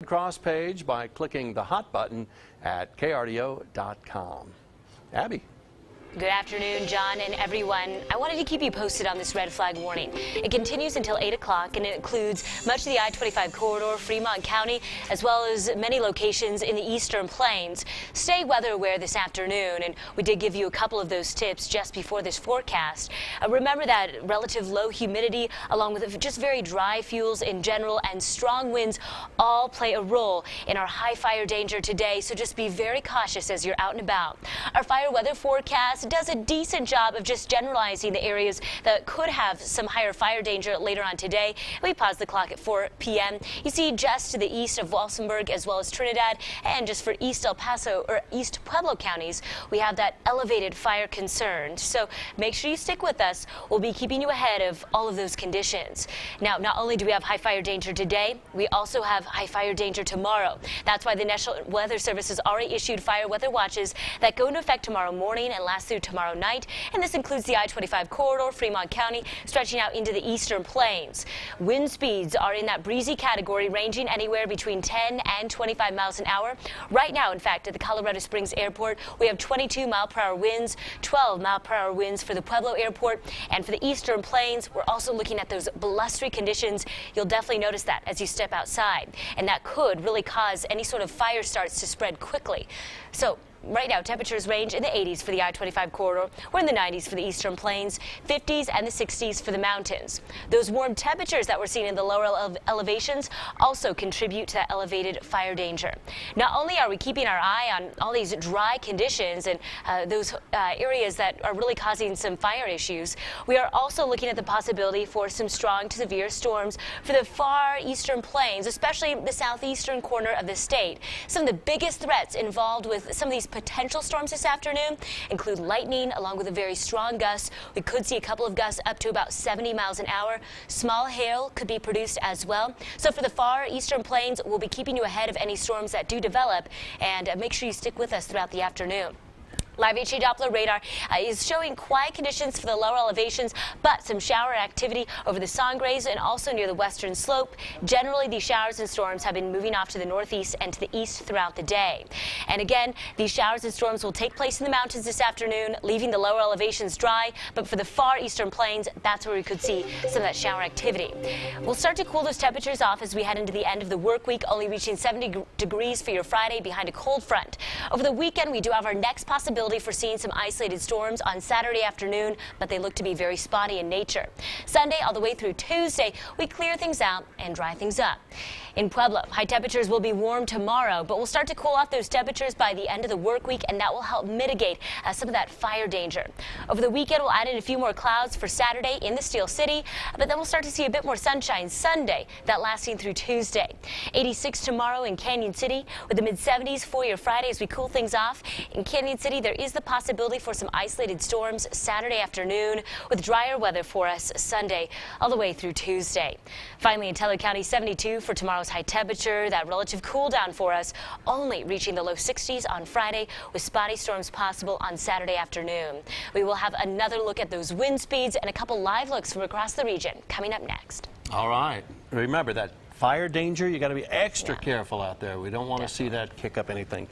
Cross page by clicking the hot button at krdo.com. Abby. Good afternoon, John and everyone. I wanted to keep you posted on this red flag warning. It continues until 8 o'clock, and it includes much of the I-25 corridor, Fremont County, as well as many locations in the eastern plains. Stay weather aware this afternoon, and we did give you a couple of those tips just before this forecast. Remember that relative low humidity, along with just very dry fuels in general and strong winds, all play a role in our high fire danger today, so just be very cautious as you're out and about. Our fire weather forecast does a decent job of just generalizing the areas that could have some higher fire danger later on today. We pause the clock at 4 p.m. You see just to the east of Walsenburg as well as Trinidad, and just for East El Paso or East Pueblo counties, we have that elevated fire concern. So make sure you stick with us. We'll be keeping you ahead of all of those conditions. Now, not only do we have high fire danger today, we also have high fire danger tomorrow. That's why the National Weather Service has already issued fire weather watches that go into effect tomorrow morning and last through tomorrow night, and this includes the I-25 corridor, Fremont County, stretching out into the eastern plains. Wind speeds are in that breezy category, ranging anywhere between 10 and 25 miles an hour. Right now, in fact, at the Colorado Springs Airport, we have 22-mile-per-hour winds, 12-mile-per-hour winds for the Pueblo Airport, and for the eastern plains, we're also looking at those blustery conditions. You'll definitely notice that as you step outside, and that could really cause any sort of fire starts to spread quickly. So right now, temperatures range in the 80s for the I-25 corridor. We're in the 90s for the eastern plains, 50s and the 60s for the mountains. Those warm temperatures that we're seeing in the lower elevations also contribute to that elevated fire danger. Not only are we keeping our eye on all these dry conditions and those areas that are really causing some fire issues, we are also looking at the possibility for some strong to severe storms for the far eastern plains, especially the southeastern corner of the state. Some of the biggest threats involved with some of these potential storms this afternoon include lightning along with a very strong gust. We could see a couple of gusts up to about 70 miles an hour. Small hail could be produced as well. So for the far eastern plains, we'll be keeping you ahead of any storms that do develop, and make sure you stick with us throughout the afternoon. Live HA Doppler radar is showing quiet conditions for the lower elevations, but some shower activity over the Sangres and also near the western slope. Generally, these showers and storms have been moving off to the northeast and to the east throughout the day. And again, these showers and storms will take place in the mountains this afternoon, leaving the lower elevations dry. But for the far eastern plains, that's where we could see some of that shower activity. We'll start to cool those temperatures off as we head into the end of the work week, only reaching 70 degrees for your Friday behind a cold front. Over the weekend, we do have our next possibility for seeing some isolated storms on Saturday afternoon, but they look to be very spotty in nature. Sunday all the way through Tuesday, we clear things out and dry things up. In Pueblo, high temperatures will be warm tomorrow, but we'll start to cool off those temperatures by the end of the work week, and that will help mitigate some of that fire danger. Over the weekend, we'll add in a few more clouds for Saturday in the Steel City, but then we'll start to see a bit more sunshine Sunday, that lasting through Tuesday. 86 tomorrow in Canyon City, with the mid-70s for your Friday as we cool things off. In Canyon City, there is the possibility for some isolated storms Saturday afternoon, with drier weather for us Sunday all the way through Tuesday. Finally, in Teller County, 72 for tomorrow's high temperature, that relative cool down for us, only reaching the low 60s on Friday, with spotty storms possible on Saturday afternoon. We will have another look at those wind speeds and a couple live looks from across the region coming up next. All right. Remember that fire danger, you got to be extra careful out there. We don't want to see that kick up anything.